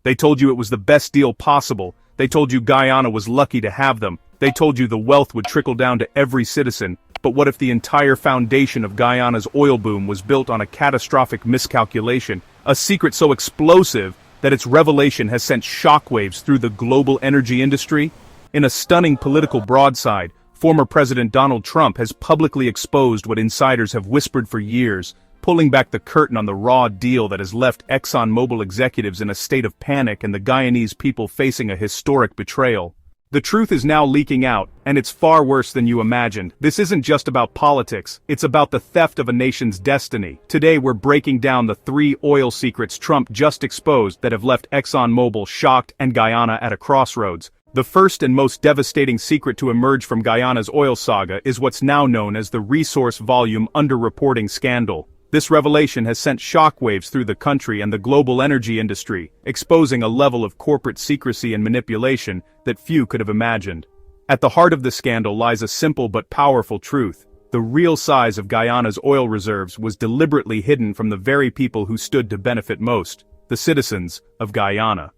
They told you it was the best deal possible. They told you Guyana was lucky to have them. They told you the wealth would trickle down to every citizen. But what if the entire foundation of Guyana's oil boom was built on a catastrophic miscalculation, a secret so explosive that its revelation has sent shockwaves through the global energy industry? In a stunning political broadside, former President Donald Trump has publicly exposed what insiders have whispered for years, pulling back the curtain on the raw deal that has left ExxonMobil executives in a state of panic and the Guyanese people facing a historic betrayal. The truth is now leaking out, and it's far worse than you imagined. This isn't just about politics, it's about the theft of a nation's destiny. Today we're breaking down the 3 oil secrets Trump just exposed that have left ExxonMobil shocked and Guyana at a crossroads. The first and most devastating secret to emerge from Guyana's oil saga is what's now known as the resource volume underreporting scandal. This revelation has sent shockwaves through the country and the global energy industry, exposing a level of corporate secrecy and manipulation that few could have imagined. At the heart of the scandal lies a simple but powerful truth. The real size of Guyana's oil reserves was deliberately hidden from the very people who stood to benefit most, the citizens of Guyana.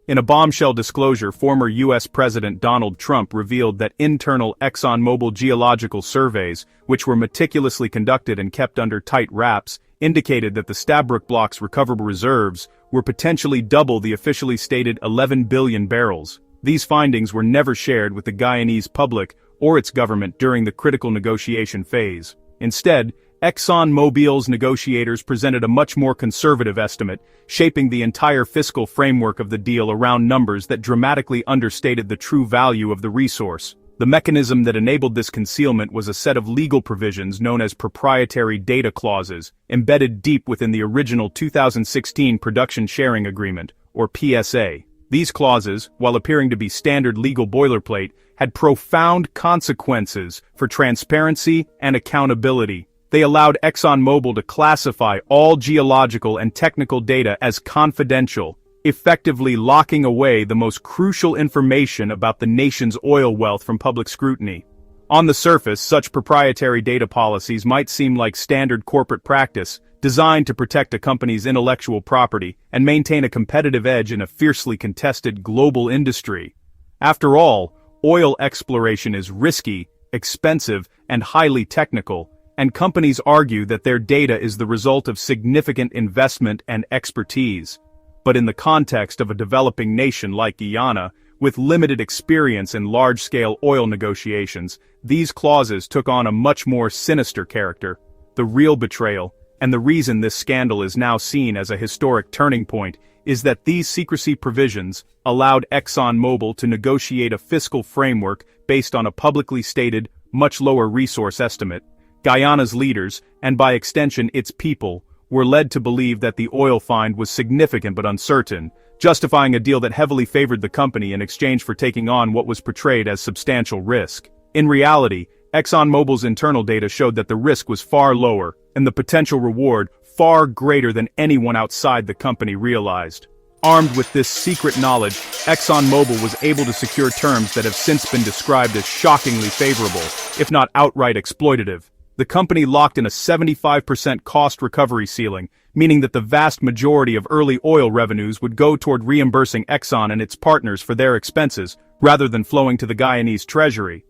In a bombshell disclosure, former U.S. President Donald Trump revealed that internal ExxonMobil geological surveys, which were meticulously conducted and kept under tight wraps, indicated that the Stabroek Block's recoverable reserves were potentially double the officially stated 11 billion barrels. These findings were never shared with the Guyanese public or its government during the critical negotiation phase. Instead, ExxonMobil's negotiators presented a much more conservative estimate, shaping the entire fiscal framework of the deal around numbers that dramatically understated the true value of the resource. The mechanism that enabled this concealment was a set of legal provisions known as proprietary data clauses, embedded deep within the original 2016 Production Sharing Agreement, or PSA. These clauses, while appearing to be standard legal boilerplate, had profound consequences for transparency and accountability. They allowed ExxonMobil to classify all geological and technical data as confidential, effectively locking away the most crucial information about the nation's oil wealth from public scrutiny. On the surface, such proprietary data policies might seem like standard corporate practice, designed to protect a company's intellectual property and maintain a competitive edge in a fiercely contested global industry. After all, oil exploration is risky, expensive, and highly technical, and companies argue that their data is the result of significant investment and expertise. But in the context of a developing nation like Guyana, with limited experience in large-scale oil negotiations, these clauses took on a much more sinister character. The real betrayal, and the reason this scandal is now seen as a historic turning point, is that these secrecy provisions allowed ExxonMobil to negotiate a fiscal framework based on a publicly stated, much lower resource estimate. Guyana's leaders, and by extension its people, were led to believe that the oil find was significant but uncertain, justifying a deal that heavily favored the company in exchange for taking on what was portrayed as substantial risk. In reality, ExxonMobil's internal data showed that the risk was far lower, and the potential reward far greater than anyone outside the company realized. Armed with this secret knowledge, ExxonMobil was able to secure terms that have since been described as shockingly favorable, if not outright exploitative. The company locked in a 75% cost recovery ceiling, meaning that the vast majority of early oil revenues would go toward reimbursing Exxon and its partners for their expenses, rather than flowing to the Guyanese treasury.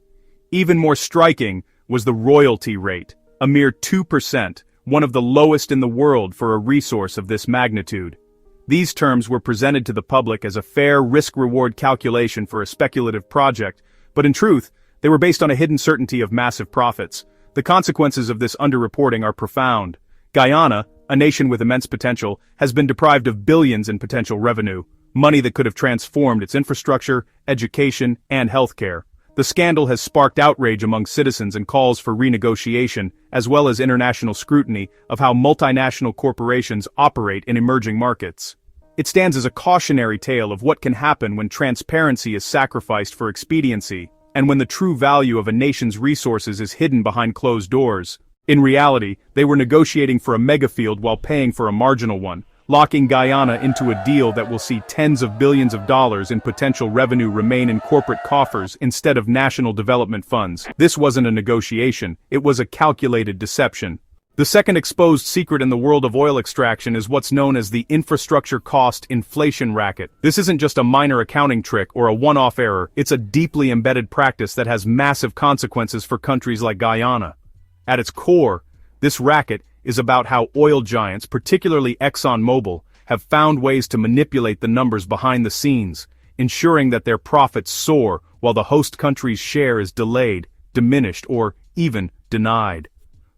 Even more striking was the royalty rate, a mere 2%, one of the lowest in the world for a resource of this magnitude. These terms were presented to the public as a fair risk-reward calculation for a speculative project, but in truth, they were based on a hidden certainty of massive profits. The consequences of this underreporting are profound. Guyana, a nation with immense potential, has been deprived of billions in potential revenue, money that could have transformed its infrastructure, education, and healthcare. The scandal has sparked outrage among citizens and calls for renegotiation, as well as international scrutiny of how multinational corporations operate in emerging markets. It stands as a cautionary tale of what can happen when transparency is sacrificed for expediency, and when the true value of a nation's resources is hidden behind closed doors. In reality, they were negotiating for a megafield while paying for a marginal one, locking Guyana into a deal that will see tens of billions of dollars in potential revenue remain in corporate coffers instead of national development funds. This wasn't a negotiation, it was a calculated deception. The second exposed secret in the world of oil extraction is what's known as the infrastructure cost inflation racket. This isn't just a minor accounting trick or a one-off error, it's a deeply embedded practice that has massive consequences for countries like Guyana. At its core, this racket is about how oil giants, particularly ExxonMobil, have found ways to manipulate the numbers behind the scenes, ensuring that their profits soar while the host country's share is delayed, diminished, or even denied.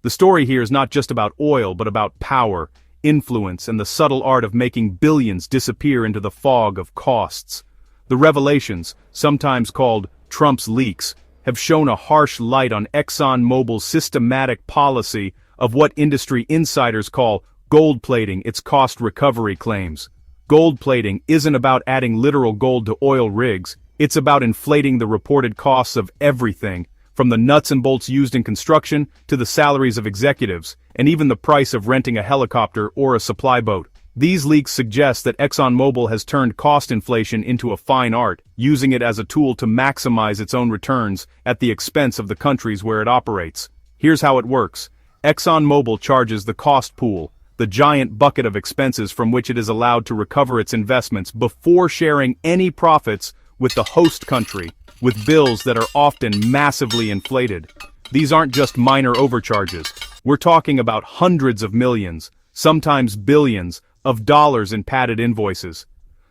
The story here is not just about oil but about power, influence, and the subtle art of making billions disappear into the fog of costs. The revelations, sometimes called Trump's leaks, have shone a harsh light on ExxonMobil's systematic policy of what industry insiders call gold plating its cost recovery claims. Gold plating isn't about adding literal gold to oil rigs, it's about inflating the reported costs of everything, from the nuts and bolts used in construction to the salaries of executives, and even the price of renting a helicopter or a supply boat. These leaks suggest that ExxonMobil has turned cost inflation into a fine art, using it as a tool to maximize its own returns at the expense of the countries where it operates. Here's how it works. ExxonMobil charges the cost pool, the giant bucket of expenses from which it is allowed to recover its investments before sharing any profits with the host country, with bills that are often massively inflated. These aren't just minor overcharges. We're talking about hundreds of millions, sometimes billions, of dollars in padded invoices.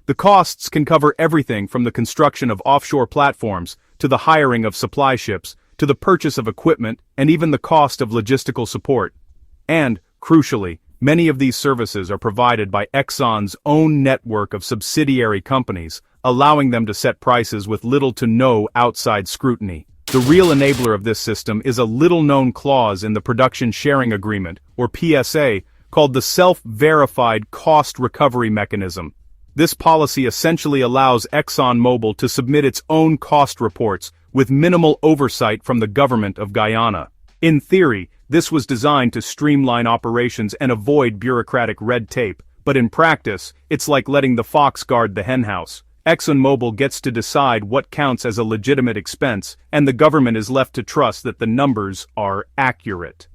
The costs can cover everything from the construction of offshore platforms, to the hiring of supply ships, to the purchase of equipment, and even the cost of logistical support. And, crucially, many of these services are provided by Exxon's own network of subsidiary companies, allowing them to set prices with little to no outside scrutiny. The real enabler of this system is a little-known clause in the Production Sharing Agreement, or PSA, called the Self-Verified Cost Recovery Mechanism. This policy essentially allows ExxonMobil to submit its own cost reports with minimal oversight from the government of Guyana. In theory, this was designed to streamline operations and avoid bureaucratic red tape, but in practice, it's like letting the fox guard the henhouse. ExxonMobil gets to decide what counts as a legitimate expense, and the government is left to trust that the numbers are accurate.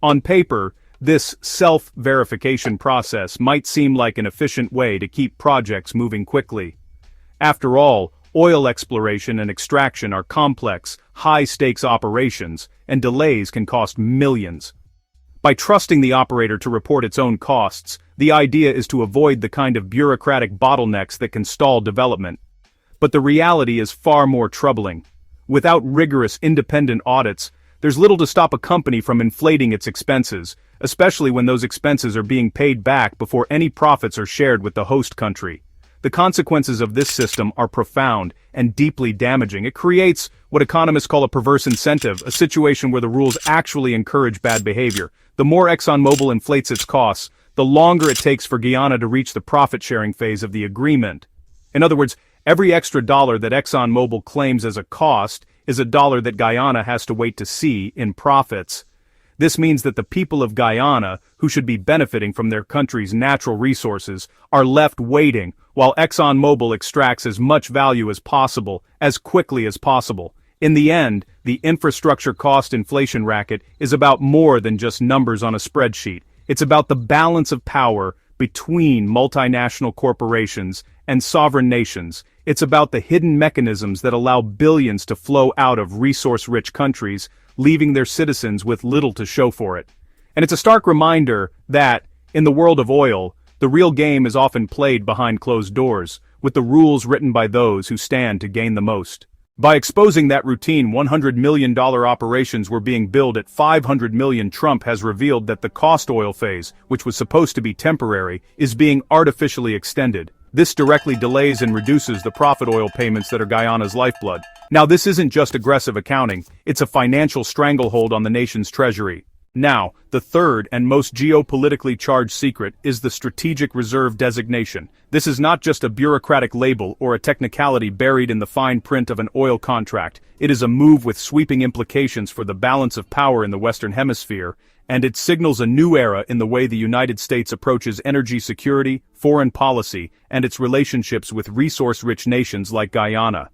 On paper, this self-verification process might seem like an efficient way to keep projects moving quickly. After all, oil exploration and extraction are complex, high-stakes operations, and delays can cost millions. By trusting the operator to report its own costs, the idea is to avoid the kind of bureaucratic bottlenecks that can stall development. But the reality is far more troubling. Without rigorous independent audits, there's little to stop a company from inflating its expenses, especially when those expenses are being paid back before any profits are shared with the host country. The consequences of this system are profound and deeply damaging. It creates what economists call a perverse incentive, a situation where the rules actually encourage bad behavior. The more ExxonMobil inflates its costs, the longer it takes for Guyana to reach the profit-sharing phase of the agreement. In other words, every extra dollar that ExxonMobil claims as a cost is a dollar that Guyana has to wait to see in profits. This means that the people of Guyana, who should be benefiting from their country's natural resources, are left waiting while ExxonMobil extracts as much value as possible, as quickly as possible. In the end, the infrastructure cost inflation racket is about more than just numbers on a spreadsheet. It's about the balance of power between multinational corporations and sovereign nations. It's about the hidden mechanisms that allow billions to flow out of resource-rich countries, leaving their citizens with little to show for it. And it's a stark reminder that, in the world of oil, the real game is often played behind closed doors, with the rules written by those who stand to gain the most. By exposing that routine $100 million operations were being billed at $500 million, Trump has revealed that the cost oil phase, which was supposed to be temporary, is being artificially extended. This directly delays and reduces the profit oil payments that are Guyana's lifeblood. Now, this isn't just aggressive accounting, it's a financial stranglehold on the nation's treasury. Now, the third and most geopolitically charged secret is the strategic reserve designation. This is not just a bureaucratic label or a technicality buried in the fine print of an oil contract. It is a move with sweeping implications for the balance of power in the Western Hemisphere, and it signals a new era in the way the United States approaches energy security, foreign policy, and its relationships with resource-rich nations like Guyana.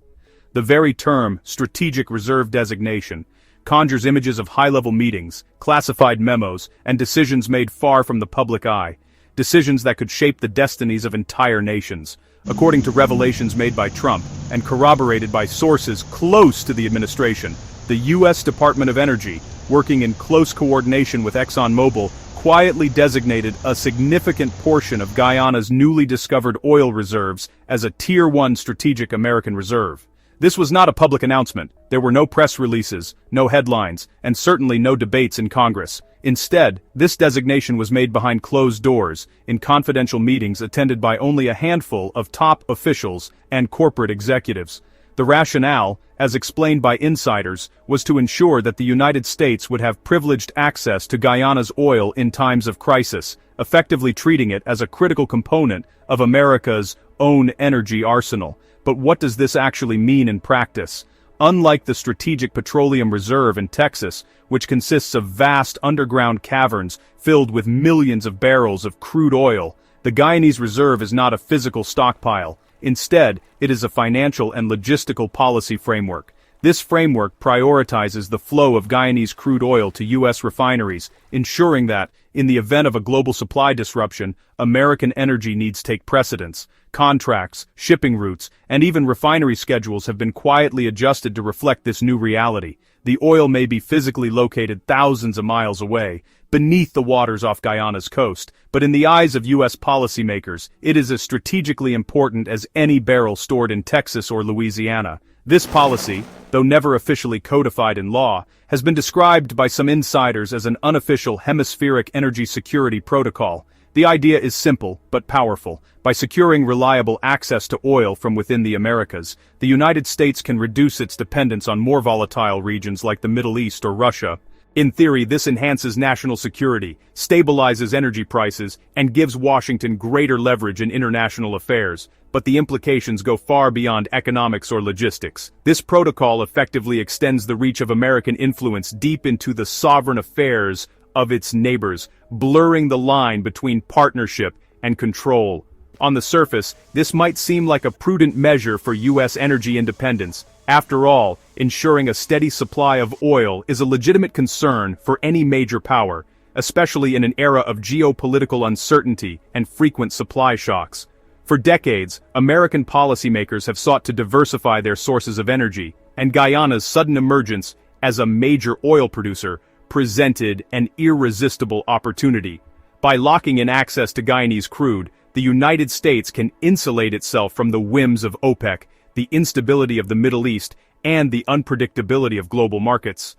The very term, strategic reserve designation, conjures images of high-level meetings, classified memos, and decisions made far from the public eye. Decisions that could shape the destinies of entire nations. According to revelations made by Trump, and corroborated by sources close to the administration, the U.S. Department of Energy, working in close coordination with ExxonMobil, quietly designated a significant portion of Guyana's newly discovered oil reserves as a Tier 1 strategic American reserve. This was not a public announcement. There were no press releases, no headlines, and certainly no debates in Congress. Instead, this designation was made behind closed doors, in confidential meetings attended by only a handful of top officials and corporate executives. The rationale, as explained by insiders, was to ensure that the United States would have privileged access to Guyana's oil in times of crisis, effectively treating it as a critical component of America's own energy arsenal. But what does this actually mean in practice? Unlike the Strategic Petroleum Reserve in Texas, which consists of vast underground caverns filled with millions of barrels of crude oil, the Guyanese reserve is not a physical stockpile. Instead, it is a financial and logistical policy framework. This framework prioritizes the flow of Guyanese crude oil to U.S. refineries, ensuring that, in the event of a global supply disruption, American energy needs take precedence. Contracts, shipping routes, and even refinery schedules have been quietly adjusted to reflect this new reality. The oil may be physically located thousands of miles away, beneath the waters off Guyana's coast, but in the eyes of U.S. policymakers, it is as strategically important as any barrel stored in Texas or Louisiana. This policy, though never officially codified in law, has been described by some insiders as an unofficial hemispheric energy security protocol. The idea is simple but powerful. By securing reliable access to oil from within the Americas, the United States can reduce its dependence on more volatile regions like the Middle East or Russia. In theory, this enhances national security, stabilizes energy prices, and gives Washington greater leverage in international affairs. But the implications go far beyond economics or logistics. This protocol effectively extends the reach of American influence deep into the sovereign affairs of its neighbors, blurring the line between partnership and control. On the surface, this might seem like a prudent measure for U.S. energy independence. After all, ensuring a steady supply of oil is a legitimate concern for any major power, especially in an era of geopolitical uncertainty and frequent supply shocks. For decades, American policymakers have sought to diversify their sources of energy, and Guyana's sudden emergence as a major oil producer presented an irresistible opportunity. By locking in access to Guyanese crude, the United States can insulate itself from the whims of OPEC, the instability of the Middle East, and the unpredictability of global markets.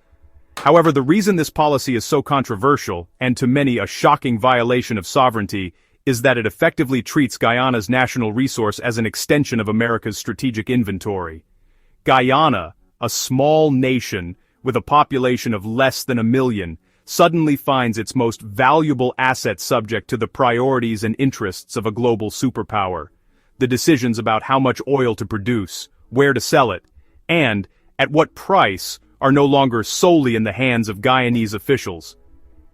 However, the reason this policy is so controversial, and to many a shocking violation of sovereignty, is that it effectively treats Guyana's national resource as an extension of America's strategic inventory. Guyana, a small nation with a population of less than 1 million, suddenly finds its most valuable asset subject to the priorities and interests of a global superpower. The decisions about how much oil to produce, where to sell it, and at what price are no longer solely in the hands of Guyanese officials.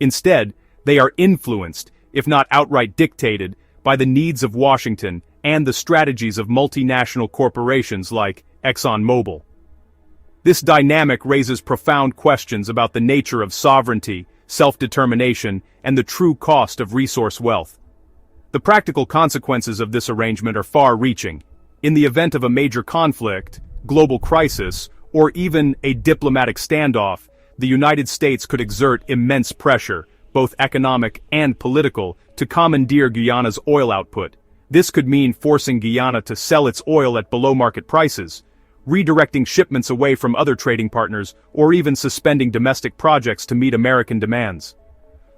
Instead, they are influenced, if not outright dictated, by the needs of Washington and the strategies of multinational corporations like ExxonMobil. This dynamic raises profound questions about the nature of sovereignty, self-determination, and the true cost of resource wealth. The practical consequences of this arrangement are far-reaching. In the event of a major conflict, global crisis, or even a diplomatic standoff, the United States could exert immense pressure, both economic and political, to commandeer Guyana's oil output. This could mean forcing Guyana to sell its oil at below-market prices, redirecting shipments away from other trading partners, or even suspending domestic projects to meet American demands.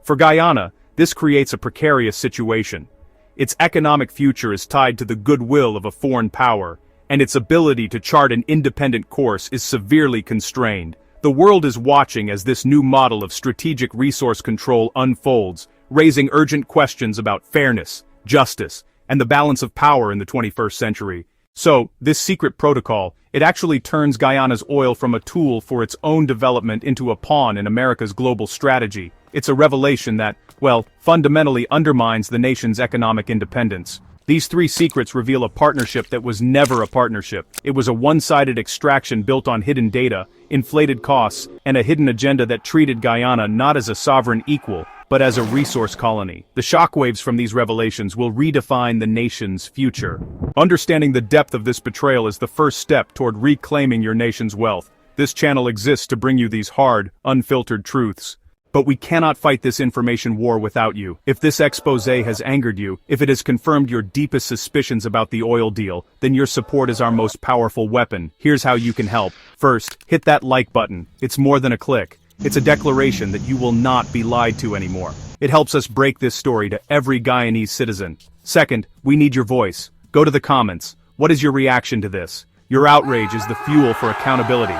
For Guyana, this creates a precarious situation. Its economic future is tied to the goodwill of a foreign power, and its ability to chart an independent course is severely constrained. The world is watching as this new model of strategic resource control unfolds, raising urgent questions about fairness, justice, and the balance of power in the 21st century. So, this secret protocol, it actually turns Guyana's oil from a tool for its own development into a pawn in America's global strategy. It's a revelation that, well, fundamentally undermines the nation's economic independence. These 3 secrets reveal a partnership that was never a partnership. It was a one-sided extraction built on hidden data, inflated costs, and a hidden agenda that treated Guyana not as a sovereign equal, but as a resource colony. The shockwaves from these revelations will redefine the nation's future. Understanding the depth of this betrayal is the first step toward reclaiming your nation's wealth. This channel exists to bring you these hard, unfiltered truths. But we cannot fight this information war without you. If this exposé has angered you, if it has confirmed your deepest suspicions about the oil deal, then your support is our most powerful weapon. Here's how you can help. First, hit that like button. It's more than a click. It's a declaration that you will not be lied to anymore. It helps us break this story to every Guyanese citizen. Second, we need your voice. Go to the comments. What is your reaction to this? Your outrage is the fuel for accountability.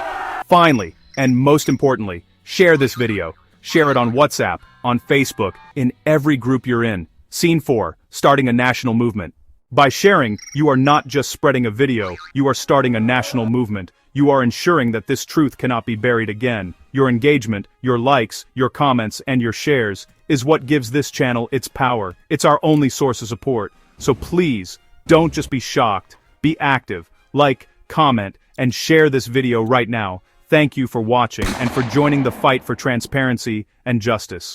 Finally, and most importantly, share this video. Share it on WhatsApp, on Facebook, in every group you're in. Scene 4, starting a national movement. By sharing, you are not just spreading a video, you are starting a national movement. You are ensuring that this truth cannot be buried again. Your engagement, your likes, your comments, and your shares is what gives this channel its power. It's our only source of support. So please, don't just be shocked. Be active. Like, comment, and share this video right now. Thank you for watching and for joining the fight for transparency and justice.